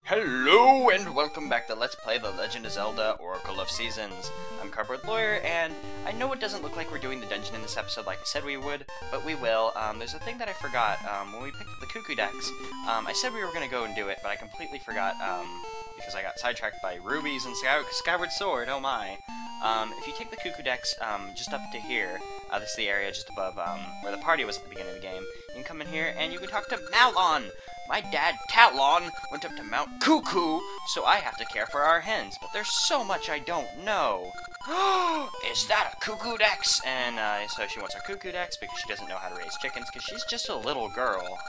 Hello and welcome back to Let's Play The Legend of Zelda Oracle of Seasons. I'm Cardboard Lawyer, and I know it doesn't look like we're doing the dungeon in this episode like I said we would, but we will. There's a thing that I forgot. When we picked up the Cuckoo Decks, I said we were going to go and do it, but I completely forgot because I got sidetracked by rubies and Skyward Sword, oh my. If you take the Cuckoo Decks just up to here, this is the area just above where the party was at the beginning of the game, you can come in here and you can talk to Malon! My dad, Talon, went up to Mount Cuckoo, so I have to care for our hens, but there's so much I don't know. Is that a Cuckoo Dex? And so she wants our Cuckoo Dex because she doesn't know how to raise chickens because she's just a little girl.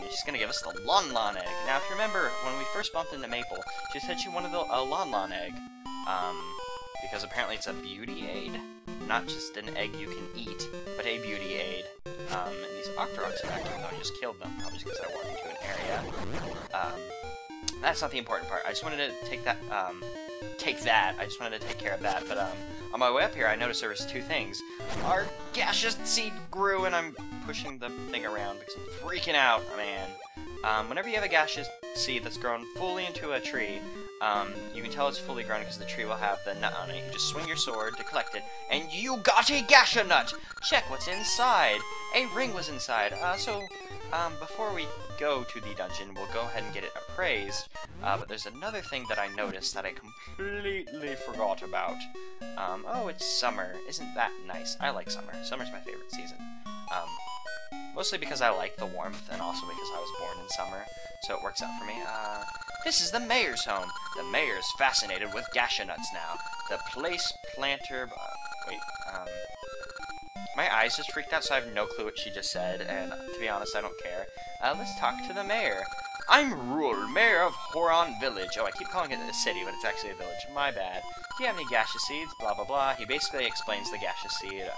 She's going to give us the Lon Lon egg. Now, if you remember, when we first bumped into Maple, she said she wanted a Lon Lon egg. Because apparently it's a beauty aid. Not just an egg you can eat, but a beauty aid. And these Octoroks are back, even though I just killed them, probably just because I walked into an area. That's not the important part. I just wanted to take that, I just wanted to take care of that, but, on my way up here, I noticed there was two things. Our gaseous seed grew, and I'm pushing the thing around because I'm freaking out, man. Whenever you have a gaseous seed that's grown fully into a tree, you can tell it's fully grown because the tree will have the nut on it. You just swing your sword to collect it, and you got a Gasha nut! Check what's inside! A ring was inside. Before we go to the dungeon, we'll go ahead and get it appraised. But there's another thing that I noticed that I completely forgot about. Oh, it's summer. Isn't that nice? I like summer. Summer's my favorite season. Mostly because I like the warmth, and also because I was born in summer, so it works out for me. This is the mayor's home. The mayor's fascinated with Gasha nuts now. The place planter... my eyes just freaked out, so I have no clue what she just said, and to be honest, I don't care. Let's talk to the mayor. I'm Rul, mayor of Horon Village. Oh, I keep calling it a city, but it's actually a village. My bad. Do you have any gaseous seeds? Blah, blah, blah. He basically explains the gaseous seed,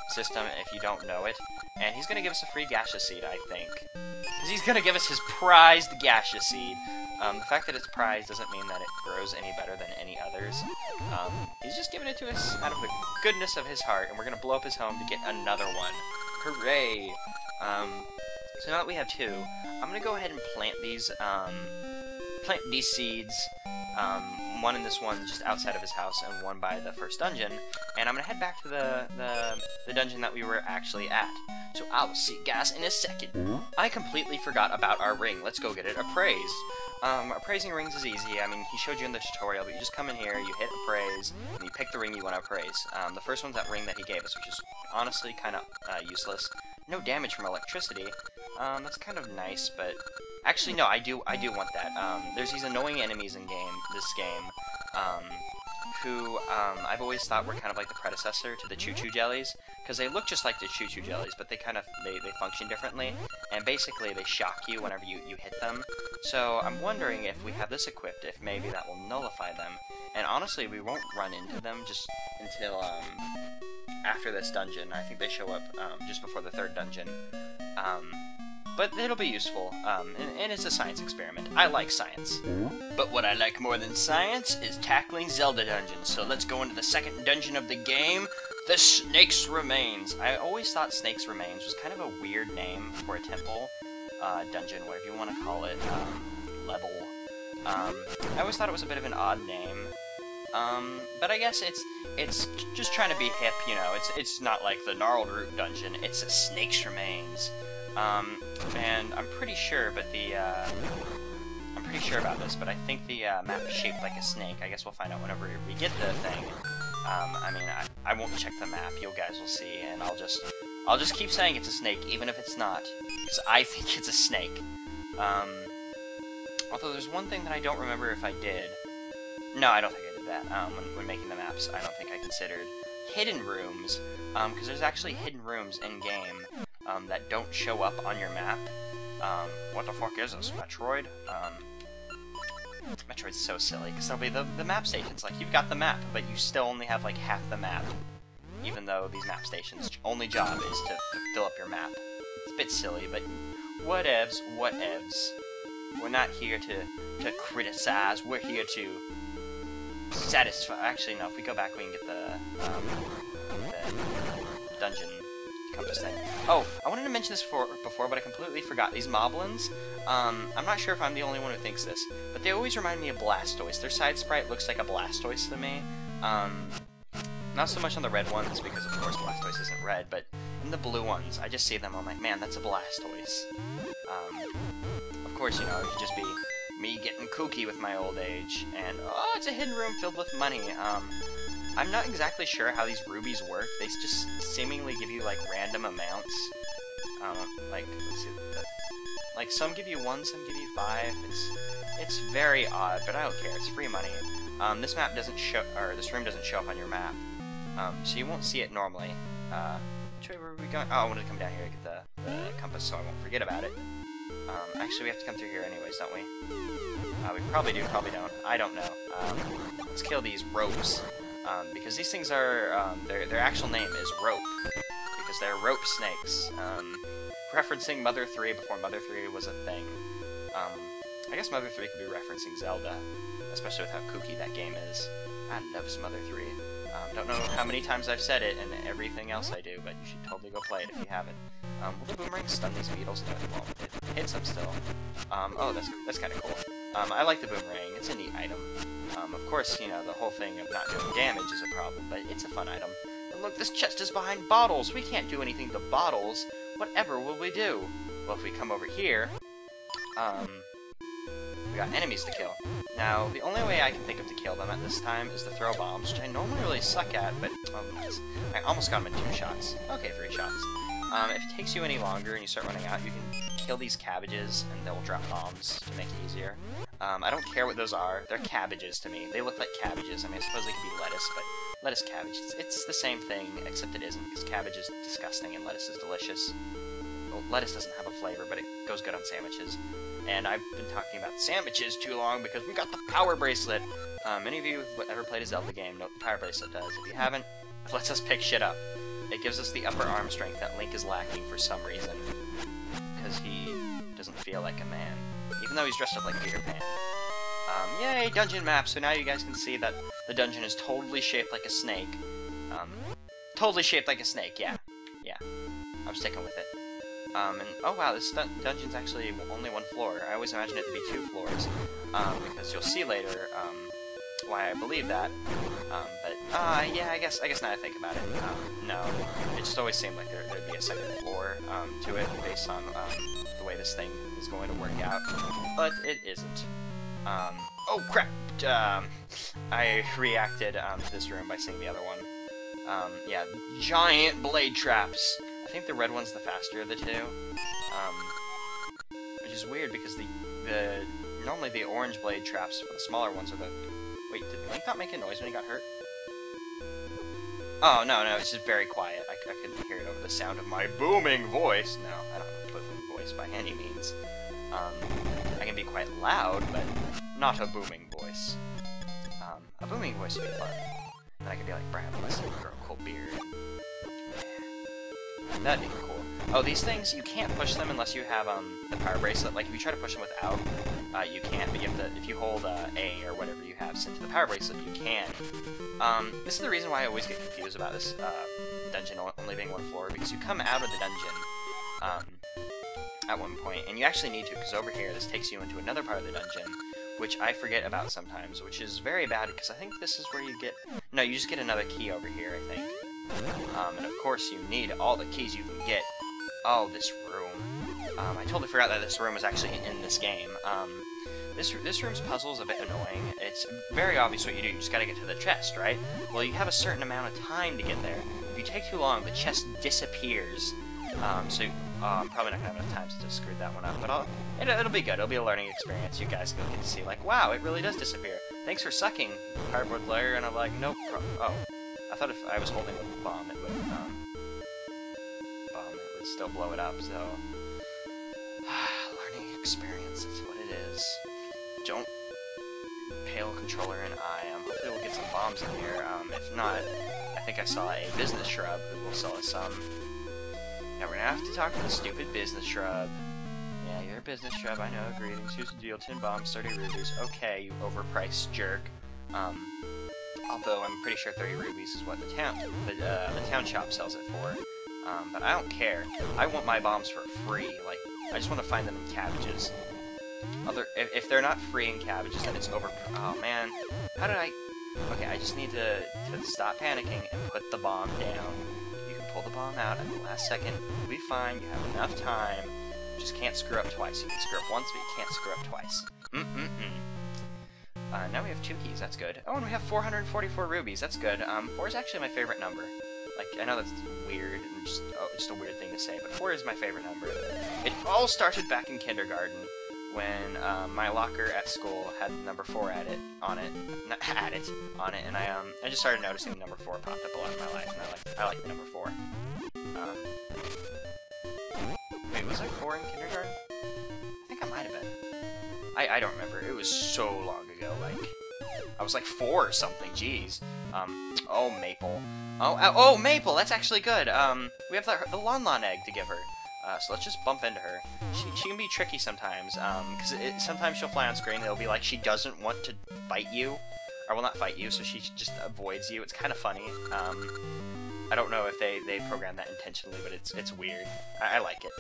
system if you don't know it. And he's gonna give us a free gaseous seed, I think. Because he's gonna give us his prized gaseous seed. The fact that it's prized doesn't mean that it grows any better than any others. He's just giving it to us out of the goodness of his heart, and we're gonna blow up his home to get another one. Hooray! So now that we have two, I'm gonna go ahead and plant these seeds. One in this one just outside of his house, and one by the first dungeon. And I'm gonna head back to the dungeon that we were actually at. So I'll see you guys in a second. I completely forgot about our ring. Let's go get it appraised. Appraising rings is easy. I mean, he showed you in the tutorial, but you just come in here, you hit appraise, and you pick the ring you want to appraise. The first one's that ring that he gave us, which is honestly kind of useless. No damage from electricity. That's kind of nice, but actually no, I do want that. There's these annoying enemies in this game, who I've always thought were kind of like the predecessor to the Choo-Choo Jellies, because they look just like the Choo-Choo Jellies, but they kind of they function differently, and basically they shock you whenever you hit them. So I'm wondering if we have this equipped, if maybe that will nullify them. And honestly, we won't run into them just until after this dungeon. I think they show up just before the third dungeon. But it'll be useful, and it's a science experiment. I like science. But what I like more than science is tackling Zelda dungeons, so let's go into the second dungeon of the game, the Snake's Remains. I always thought Snake's Remains was kind of a weird name for a temple, dungeon, whatever you want to call it, level. I always thought it was a bit of an odd name, but I guess it's just trying to be hip, you know. It's not like the Gnarled Root dungeon, it's a Snake's Remains. And I'm pretty sure, but I'm pretty sure about this, but I think the map is shaped like a snake. I guess we'll find out whenever we get the thing. I mean, I won't check the map. You guys will see, and I'll just keep saying it's a snake, even if it's not, because I think it's a snake. Although there's one thing that I don't remember if I did. No, I don't think I did that. When making the maps, I don't think I considered hidden rooms, because there's actually hidden rooms in game. That don't show up on your map. What the fuck is this, Metroid? Metroid's so silly, because there'll be the map stations. Like, you've got the map, but you still only have, like, half the map. Even though these map stations' only job is to fill up your map. It's a bit silly, but whatevs, whatevs. We're not here to criticize, we're here to satisfy. Actually, no, if we go back, we can get the dungeon compass thing. Oh, I wanted to mention this before, but I completely forgot. These moblins, I'm not sure if I'm the only one who thinks this, but they always remind me of Blastoise. Their side sprite looks like a Blastoise to me. Not so much on the red ones, because of course Blastoise isn't red, but in the blue ones, I just see them, I'm like, man, that's a Blastoise. Of course, you know, it could just be me getting kooky with my old age, and, oh, it's a hidden room filled with money. I'm not exactly sure how these rubies work. They just seemingly give you, like, random amounts. Like, let's see, like, some give you 1, some give you 5. It's very odd, but I don't care. It's free money. This map doesn't show, or this room doesn't show up on your map, so you won't see it normally. Which way were we going? Oh, I wanted to come down here to get the compass so I won't forget about it. Actually, we have to come through here anyways, don't we? We probably do, probably don't. I don't know. Let's kill these ropes, because these things are, their actual name is rope, because they're rope snakes, referencing Mother 3 before Mother 3 was a thing. I guess Mother 3 could be referencing Zelda, especially with how kooky that game is. I love Mother 3. Don't know how many times I've said it and everything else I do, but you should totally go play it if you haven't. Will the boomerang stun these beetles? No, it won't. It hits them still. Oh, that's kind of cool. I like the boomerang. It's a neat item. Of course, you know, the whole thing of not doing damage is a problem, but it's a fun item. And look, this chest is behind bottles! We can't do anything to bottles! Whatever will we do? Well, if we come over here, we got enemies to kill. Now, the only way I can think of to kill them at this time is to throw bombs, which I normally really suck at, but I almost got them in 2 shots. Okay, 3 shots. If it takes you any longer and you start running out, you can kill these cabbages, and they'll drop bombs to make it easier. I don't care what those are. They're cabbages to me. They look like cabbages. I mean, I suppose they could be lettuce, but lettuce cabbage, it's the same thing, except it isn't, because cabbage is disgusting and lettuce is delicious. Well, lettuce doesn't have a flavor, but it goes good on sandwiches. And I've been talking about sandwiches too long because we got the power bracelet. Many of you who've ever played a Zelda game know what the power bracelet does. If you haven't, it lets us pick shit up. It gives us the upper arm strength that Link is lacking for some reason. Because he doesn't feel like a man. Even though he's dressed up like Peter Pan. Yay, dungeon map! So now you guys can see that the dungeon is totally shaped like a snake. Totally shaped like a snake, yeah. Yeah. I'm sticking with it. And, oh wow, this dungeon's actually only 1 floor. I always imagined it to be 2 floors, because you'll see later, why I believe that. Yeah, I guess now I think about it, no. It just always seemed like there'd be a 2nd floor, to it, based on, the way this thing is going to work out. But it isn't. Oh crap! I reacted, to this room by seeing the other one. Yeah, giant blade traps! I think the red one's the faster of the 2, which is weird because normally the orange blade traps for the smaller ones are the... Wait, did Link not make a noise when he got hurt? Oh, no, it's just very quiet. I couldn't hear it over the sound of my booming voice. No, I don't have a booming voice by any means. I can be quite loud, but not a booming voice. A booming voice would be fun. Then I could be like Brad Leslie and grow a cool beard. That'd be cool. Oh, these things, you can't push them unless you have, the power bracelet. Like, if you try to push them without, you can't, but you have to, if you hold, A, or whatever you have set to the power bracelet, you can. This is the reason why I always get confused about this, dungeon only being 1 floor, because you come out of the dungeon, at one point, and you actually need to, because over here, this takes you into another part of the dungeon, which I forget about sometimes, which is very bad, because I think this is where you get... No, you just get another key over here, I think. And of course you need all the keys you can get. Oh, this room. I totally forgot that this room was actually in this game. This room's puzzle is a bit annoying. It's very obvious what you do. You just gotta get to the chest, right? Well, you have a certain amount of time to get there. If you take too long, the chest disappears. I'm probably not gonna have enough time to screw that one up, but it'll be good. It'll be a learning experience. You guys will get to see, like, wow, it really does disappear. Thanks for sucking, cardboard layer. And I'm like, nope. Oh. I thought if I was holding a bomb, it would still blow it up, so... Learning experience, that's what it is. Don't pale controller and eye. Hopefully we'll get some bombs in here. If not, I think I saw a business shrub who will sell us some. Now we're gonna have to talk to the stupid business shrub. Yeah, you're a business shrub, I know. Greetings. Here's the deal. 10 bombs, 30 rubies. Okay, you overpriced jerk. Although I'm pretty sure 30 rubies is what the town shop sells it for. But I don't care. I want my bombs for free. Like, I just want to find them in cabbages. If they're not free in cabbages, then it's over. Oh man, how did I? Okay, I just need to stop panicking and put the bomb down. You can pull the bomb out at the last second. You'll be fine. You have enough time. You just can't screw up twice. You can screw up once, but you can't screw up twice. Now we have 2 keys. That's good. Oh, and we have 444 rubies. That's good. 4 is actually my favorite number. Like, I know that's weird and just a weird thing to say, but 4 is my favorite number. It all started back in kindergarten when my locker at school had the number 4 on it, and I just started noticing the number 4 popped up a lot in my life, and I like the number 4. Wait, was I 4 in kindergarten? I think I might have been. I don't remember. It was so long ago. Like, I was like 4 or something. Jeez. Oh, Maple. Oh, Maple. That's actually good. We have the Lon egg to give her. So let's just bump into her. She can be tricky sometimes. Because sometimes she'll fly on screen. It'll be like she doesn't want to bite you, or well, not fight you. So she just avoids you. It's kind of funny. I don't know if they programmed that intentionally, but it's weird. I like it.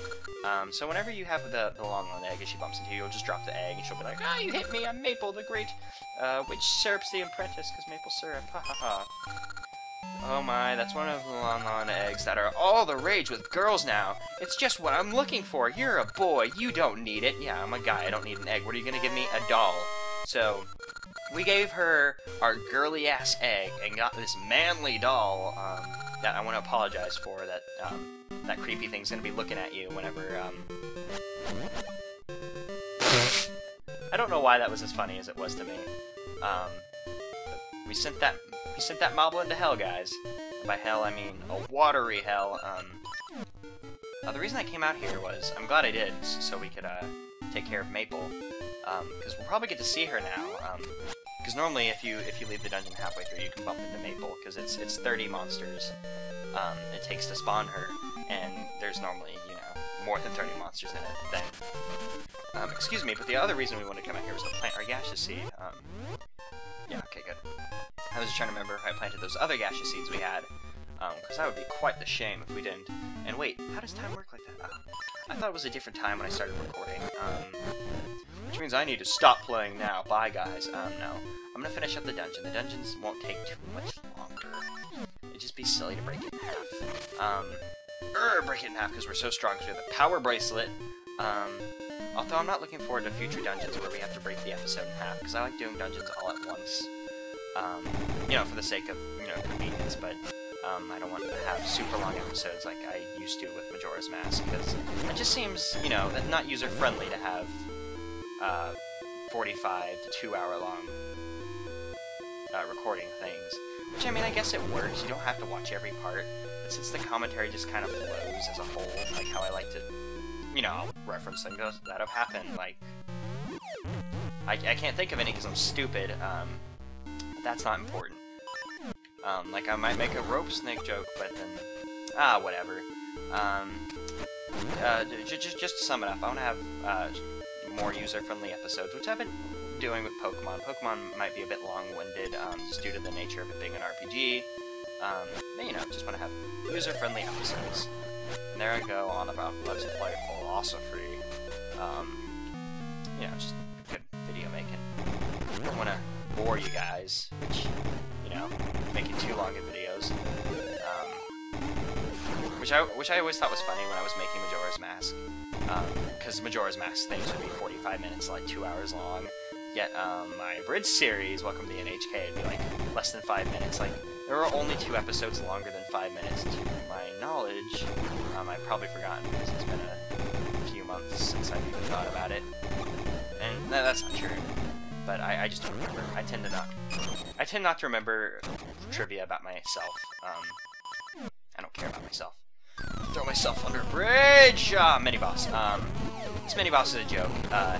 So whenever you have the Lon egg, as she bumps into you, you'll just drop the egg, and she'll be like, "Ah, you hit me! I'm Maple, the great witch syrup's the apprentice, because maple syrup. Ha ha ha." Oh my, that's one of the Lon eggs that are all the rage with girls now. It's just what I'm looking for. You're a boy. You don't need it. Yeah, I'm a guy. I don't need an egg. What are you gonna give me? A doll. So we gave her our girly-ass egg and got this manly doll that I want to apologize for. That creepy thing's gonna be looking at you whenever, I don't know why that was as funny as it was to me. We sent that moblin into hell, guys. By hell, I mean a watery hell. The reason I came out here was, I'm glad I did, so we could, take care of Maple. Because we'll probably get to see her now. Because normally, if you leave the dungeon halfway through, you can bump into Maple, because it's 30 monsters it takes to spawn her, and there's normally, you know, more than 30 monsters in it then. Excuse me, but the other reason we wanted to come out here was to plant our gaseous seed. Yeah, okay, good. I was just trying to remember if I planted those other gaseous seeds we had, because that would be quite the shame if we didn't. And wait, how does time work like that? I thought it was a different time when I started recording, which means I need to stop playing now. Bye, guys. No. I'm gonna finish up the dungeon. The dungeons won't take too much longer. It'd just be silly to break it in half. Break it in half because we're so strong, because we have the power bracelet. Although I'm not looking forward to future dungeons where we have to break the episode in half, because I like doing dungeons all at once. You know, for the sake of, you know, convenience, but I don't want to have super long episodes like I used to with Majora's Mask, because it just seems, you know, not user-friendly to have 45 to 2 hour long recording things. Which, I mean, I guess it works. You don't have to watch every part, but since the commentary just kind of flows as a whole, like how I like to, you know, reference things that have happened, like, I can't think of any because I'm stupid, but that's not important. Like, I might make a rope snake joke, but then, whatever. Just to sum it up, I want to have more user-friendly episodes, which I've been doing with Pokemon. Pokemon might be a bit long-winded, just due to the nature of it being an RPG. But, you know, just want to have user-friendly episodes. And there I go on about Let's Play philosophy. You know, just good video making. I don't want to bore you guys, which, you know, making too long of videos. Which I always thought was funny when I was making Majora's Mask. Because Majora's Mask things would be 45 minutes, like 2 hours long. Yet, my Bridge series, Welcome to the NHK, would be like less than 5 minutes. Like, there are only 2 episodes longer than 5 minutes, to my knowledge. I've probably forgotten because it's been a few months since I've even thought about it. And that's not true. But I just don't remember. I tend not to remember trivia about myself. I don't care about myself. Throw myself under a bridge! Mini-boss. This mini-boss is a joke.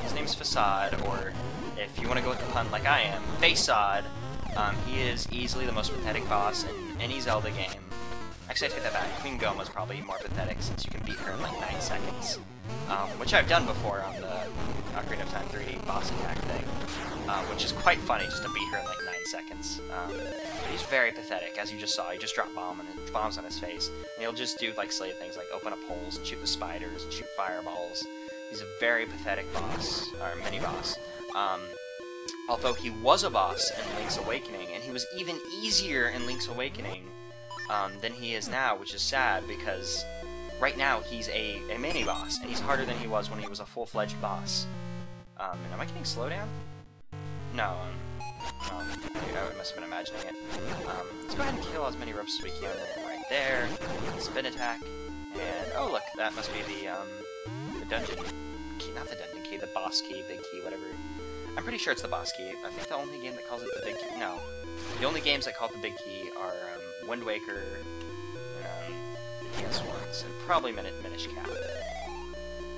His name's Facade, or if you want to go with the pun like I am, Facade. He is easily the most pathetic boss in any Zelda game. Actually, I take that back. Queen Goma's probably more pathetic since you can beat her in like 9 seconds. Which I've done before on the Ocarina of Time 3D boss attack thing. which is quite funny, just to beat her in like 9 seconds. But he's very pathetic, as you just saw. He just dropped bombs on his face, and he'll just do like silly things like open up holes and shoot the spiders and shoot fireballs. He's a very pathetic boss, or mini-boss. Although he was a boss in Link's Awakening, and he was even easier in Link's Awakening than he is now, which is sad, because right now he's a mini-boss, and he's harder than he was when he was a full-fledged boss. And am I getting slowdown? No, I must have been imagining it. Let's go ahead and kill as many ropes as we can. Right there, spin attack, and oh look, that must be the dungeon key, not the dungeon key, the boss key, big key, whatever. I'm pretty sure it's the boss key. I think the only game that calls it the big key, no. The only games that call it the big key are Wind Waker, PS1s, and probably Minish Cap.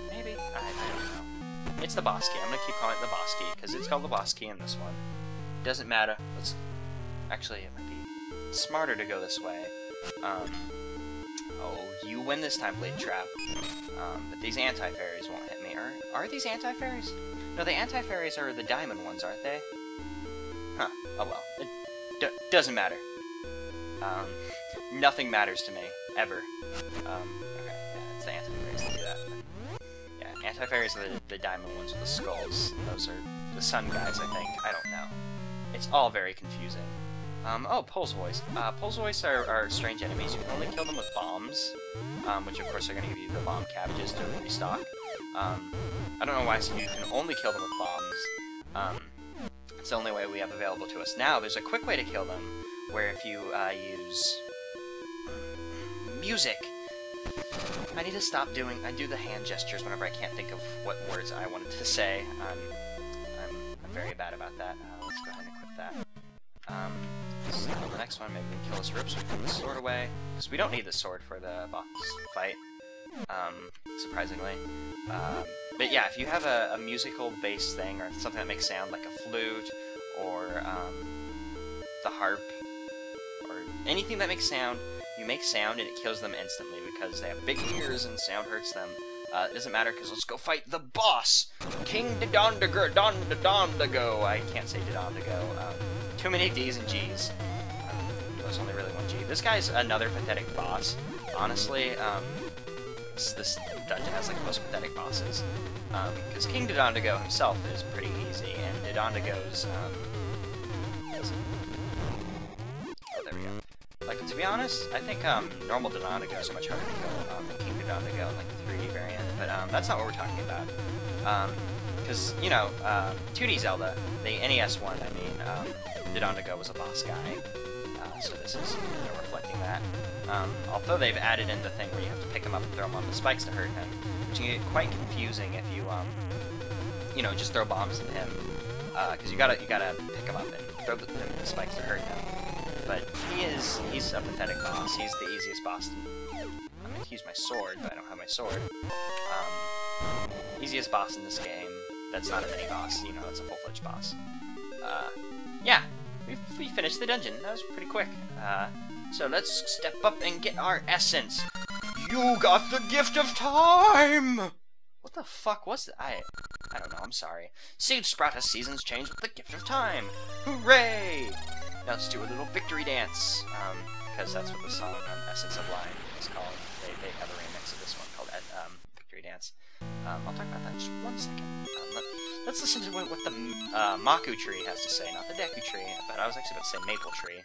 Maybe? I don't know. It's the boss key. I'm gonna keep calling it the boss key, because it's called the boss key in this one. Doesn't matter. Actually, it might be smarter to go this way. Oh, you win this time, Blade Trap. But these anti-fairies won't hit me. Are these anti-fairies? No, the anti-fairies are the diamond ones, aren't they? Huh. Oh well. It doesn't matter. Nothing matters to me. Ever. Okay. Yeah, it's the anti-fairies that do that. But yeah, anti-fairies are the diamond ones with the skulls. Those are the sun guys, I think. I don't know. It's all very confusing. Oh, Pole's Voice. Pole's Voice are strange enemies. You can only kill them with bombs, which of course are going to give you the bomb cabbages to restock. I don't know why you can only kill them with bombs. It's the only way we have available to us. Now, there's a quick way to kill them, where if you use music. I need to stop I do the hand gestures whenever I can't think of what words I wanted to say. I'm very bad about that. Let's go ahead and equip that. So on the next one, maybe we can kill this rope so we can put the sword away. Because we don't need the sword for the boss fight, surprisingly. But yeah, if you have a musical-based thing, or something that makes sound like a flute, or the harp, or anything that makes sound, you make sound and it kills them instantly, because they have big ears and sound hurts them. It doesn't matter, because let's go fight the boss! King Dodondago! I can't say Dodondago. Too many D's and G's. There's only really one G. This guy's another pathetic boss. Honestly, this dungeon has like the most pathetic bosses. Because King Dodondago himself is pretty easy, and Dodondago's, oh, there we go. Like, to be honest, I think, normal Dodondago is much harder to kill than King Dodondago, like the 3D variant, but, that's not what we're talking about. Because, you know, 2D Zelda, the NES one, I mean, Dodondago was a boss guy, so this is, you know, reflecting that. Although they've added in the thing where you have to pick him up and throw him on the spikes to hurt him, which can get quite confusing if you, you know, just throw bombs at him, because you gotta pick him up and throw the spikes to hurt him. But he's a pathetic boss. He's the easiest boss. I'm going to use my sword, but I don't have my sword. Easiest boss in this game. That's not a mini-boss, you know, it's a full-fledged boss. Yeah, we finished the dungeon. That was pretty quick. So let's step up and get our essence. You got the gift of time! What the fuck was that? I don't know, I'm sorry. sidebars seasons change with the gift of time! Hooray! Now let's do a little victory dance, because that's what the song on Essence of Lime is called. They have a remix of this one called Victory Dance. I'll talk about that in just 1 second. Let's listen to what the Maku tree has to say, not the Deku tree, but I was actually about to say Maple tree.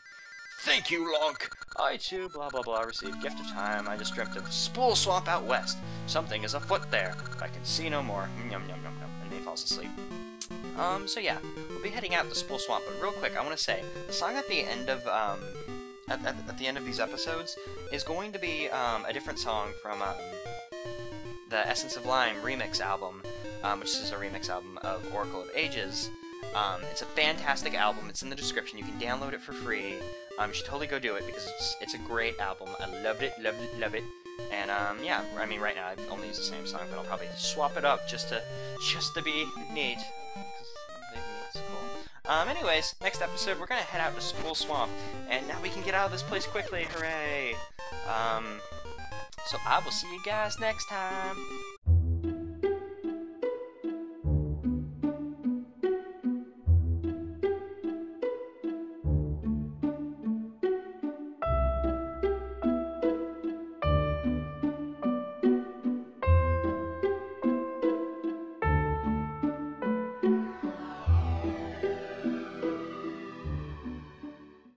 Thank you, Lonk! I too, blah blah blah, received gift of time. I just dreamt of Spool Swamp out west. Something is afoot there. I can see no more. Yum yum yum yum. And then he falls asleep. So yeah, we'll be heading out to Spool Swamp, but real quick, I want to say, the song at the end of, at the end of these episodes is going to be, a different song from, the Essence of Lime remix album, which is a remix album of Oracle of Ages. It's a fantastic album. It's in the description. You can download it for free. You should totally go do it, because it's a great album. I loved it, loved it, loved it. And, yeah, I mean, right now I've only used the same song, but I'll probably swap it up just to be neat. It's cool. Anyways, next episode, we're gonna head out to Spool Swamp, and now we can get out of this place quickly, hooray! So I will see you guys next time.